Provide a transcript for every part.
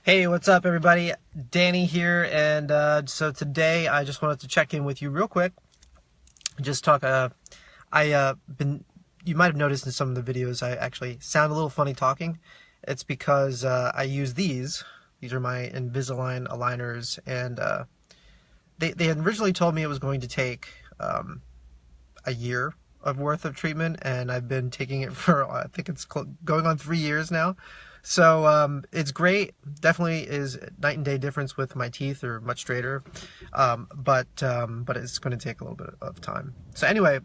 Hey, what's up, everybody? Danny here, and so today I just wanted to check in with you real quick. Just talk. Been. You might have noticed in some of the videos I actually sound a little funny talking. It's because I use these. These are my Invisalign aligners, and they had originally told me it was going to take a year of worth of treatment, and I've been taking it for I think it's going on 3 years now. So it's great. Definitely is night and day difference with my teeth. They're much straighter, but it's going to take a little bit of time. So anyway,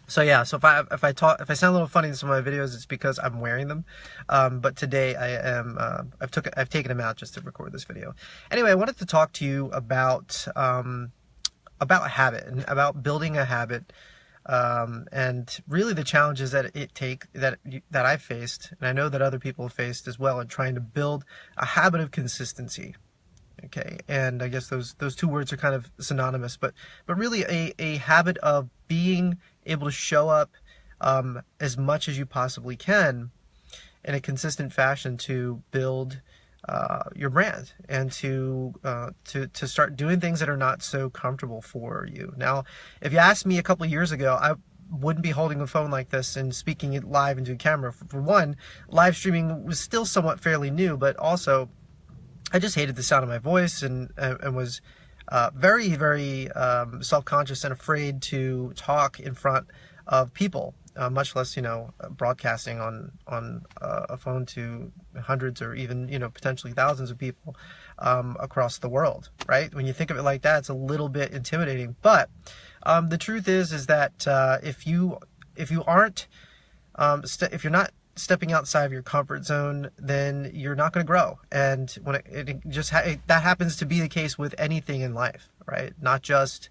so yeah. So if I sound a little funny in some of my videos, it's because I'm wearing them. But today I've taken them out just to record this video. Anyway, I wanted to talk to you about a habit and about building a habit. And really the challenges that that I've faced, and I know that other people have faced as well, in trying to build a habit of consistency. Okay, and I guess those two words are kind of synonymous, but really a habit of being able to show up as much as you possibly can in a consistent fashion to build your brand and to start doing things that are not so comfortable for you. Now, if you asked me a couple of years ago, I wouldn't be holding a phone like this and speaking it live into a camera. For one, live streaming was still somewhat fairly new, but also I just hated the sound of my voice and was very, very self-conscious and afraid to talk in front of people. Much less, broadcasting on a phone to hundreds or even, potentially thousands of people across the world, right? When you think of it like that, it's a little bit intimidating. But the truth is that if you aren't, if you're not stepping outside of your comfort zone, then you're not going to grow. And when that happens to be the case with anything in life, right? Not just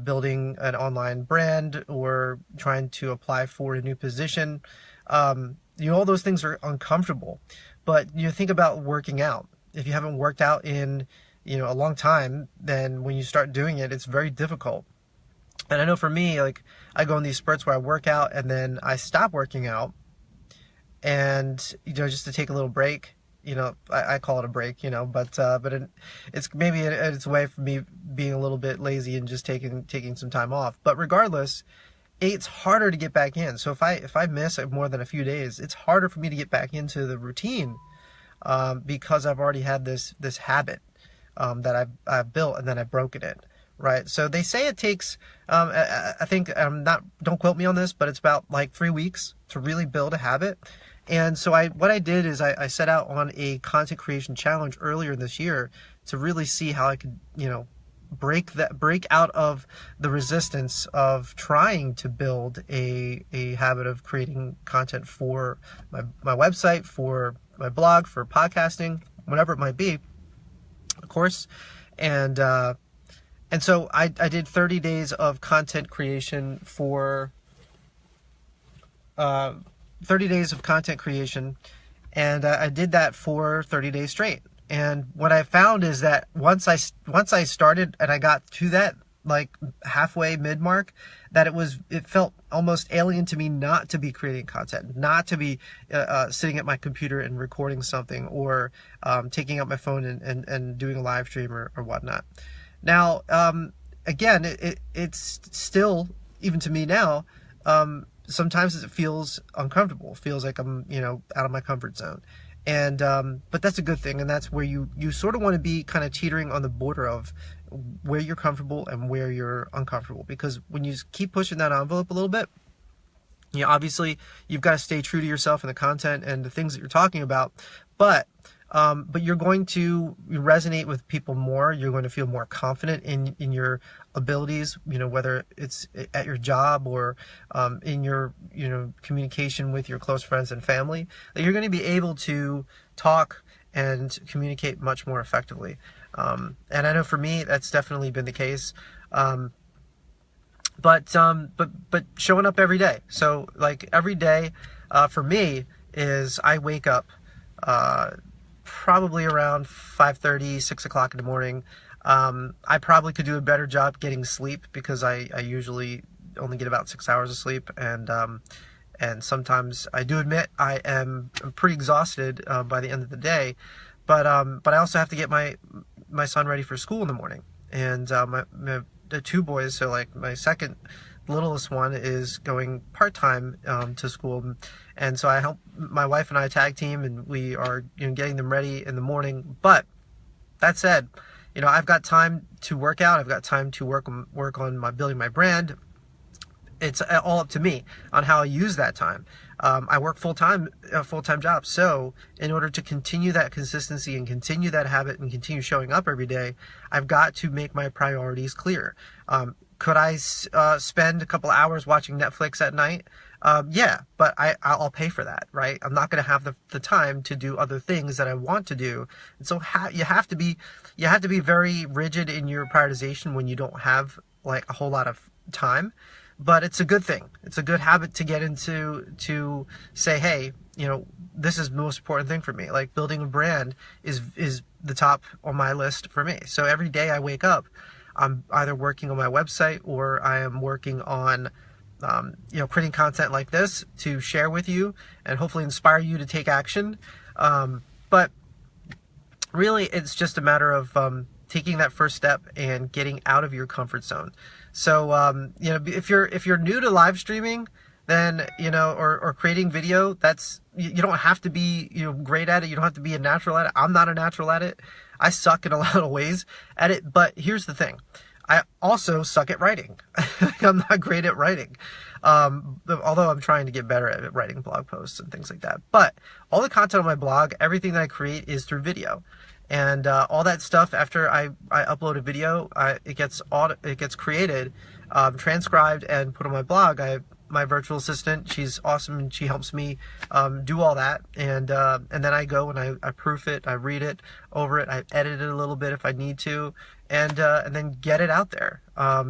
building an online brand or trying to apply for a new position. All those things are uncomfortable. But you think about working out. If you haven't worked out in a long time, then when you start doing it, it's very difficult. And I know for me, like, I go in these spurts where I work out and then I stop working out, and just to take a little break. I call it a break, but it's maybe it's a way for me being a little bit lazy and just taking some time off. But regardless, it's harder to get back in. So if I miss more than a few days, it's harder for me to get back into the routine because I've already had this habit that I've built, and then I've broken it. Right. So they say it takes, I think, don't quote me on this, but it's about like 3 weeks to really build a habit. And so what I did is I set out on a content creation challenge earlier this year to really see how I could, break out of the resistance of trying to build a habit of creating content for my website, for my blog, for podcasting, whatever it might be, of course. And so I did 30 days of content creation for 30 days of content creation, and I did that for 30 days straight. And what I found is that once I started and I got to that like halfway mid mark, that it felt almost alien to me not to be creating content, not to be sitting at my computer and recording something, or taking out my phone and doing a live stream or whatnot. Now, again, it's still, even to me now, sometimes it feels uncomfortable. It feels like I'm, out of my comfort zone. And but that's a good thing, and that's where you sort of want to be kind of teetering on the border of where you're comfortable and where you're uncomfortable. Because when you keep pushing that envelope a little bit, obviously you've got to stay true to yourself and the content and the things that you're talking about, but you're going to resonate with people more. You're going to feel more confident in your abilities, whether it's at your job or in your, communication with your close friends and family, that you're going to be able to talk and communicate much more effectively. And I know for me, that's definitely been the case. But showing up every day. So like every day for me is I wake up probably around 5:30, 6 o'clock in the morning. I probably could do a better job getting sleep because I usually only get about 6 hours of sleep, and sometimes I do admit I'm pretty exhausted by the end of the day. but I also have to get my son ready for school in the morning, and the two boys, so like my second littlest one is going part-time to school, and so I help my wife and I tag team, and we are getting them ready in the morning. But that said, I've got time to work out, I've got time to work on building my brand. It's all up to me on how I use that time. I work a full-time job, so in order to continue that consistency and continue that habit and continue showing up every day, I've got to make my priorities clear. Could I spend a couple hours watching Netflix at night? Yeah, but I'll pay for that, right? I'm not going to have the time to do other things that I want to do. And so you have to be very rigid in your prioritization when you don't have like a whole lot of time. But it's a good thing. It's a good habit to get into, to say, hey, this is the most important thing for me. Like building a brand is the top on my list for me. So every day I wake up, I'm either working on my website or I am working on, creating content like this to share with you and hopefully inspire you to take action. But really, it's just a matter of taking that first step and getting out of your comfort zone. So, if you're new to live streaming, then, or creating video, you don't have to be, great at it. You don't have to be a natural at it. I'm not a natural at it. I suck in a lot of ways at it, but here's the thing. I also suck at writing. I'm not great at writing. Although I'm trying to get better at writing blog posts and things like that. But all the content on my blog, everything that I create is through video. And all that stuff, after I upload a video, it gets created, transcribed, and put on my blog. My virtual assistant, she's awesome, and she helps me do all that. And then I go and I proof it, I read it over it, I edit it a little bit if I need to, and then get it out there.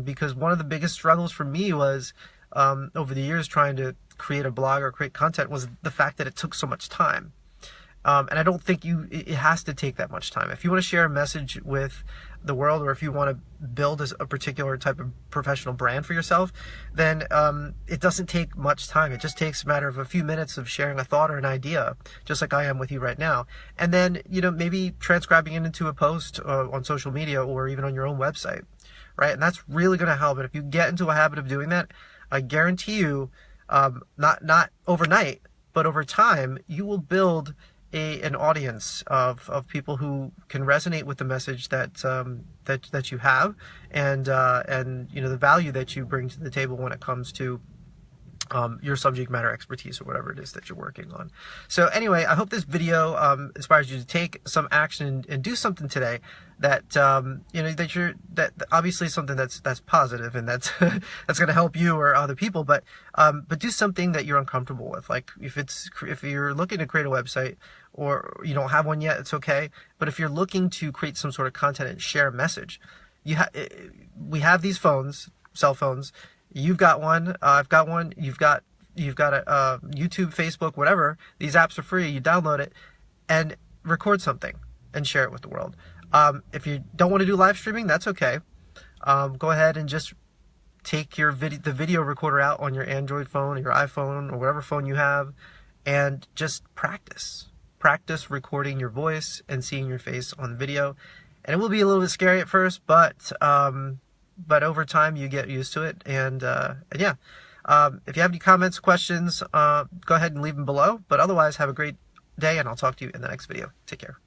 Because one of the biggest struggles for me was over the years trying to create a blog or create content was the fact that it took so much time. And I don't think it has to take that much time. If you want to share a message with the world, or if you want to build a particular type of professional brand for yourself, then it doesn't take much time. It just takes a matter of a few minutes of sharing a thought or an idea, just like I am with you right now. And then, maybe transcribing it into a post on social media or even on your own website, right? And that's really going to help. And if you get into a habit of doing that, I guarantee you, not overnight, but over time, you will build an audience of people who can resonate with the message that you have, and the value that you bring to the table when it comes to your subject matter expertise or whatever it is that you're working on. So anyway, I hope this video inspires you to take some action and do something today that that obviously something that's positive and that's that's going to help you or other people, but do something that you're uncomfortable with. Like if you're looking to create a website or you don't have one yet, it's okay. But if you're looking to create some sort of content and share a message, we have these cell phones. You've got one, I've got one, you've got a YouTube, Facebook, whatever. These apps are free. You download it and record something and share it with the world. If you don't want to do live streaming, that's okay. Go ahead and just take the video recorder out on your Android phone or your iPhone or whatever phone you have, and just practice recording your voice and seeing your face on the video. And it will be a little bit scary at first, but over time you get used to it. And yeah, if you have any comments, questions, go ahead and leave them below. But otherwise, have a great day, and I'll talk to you in the next video. Take care.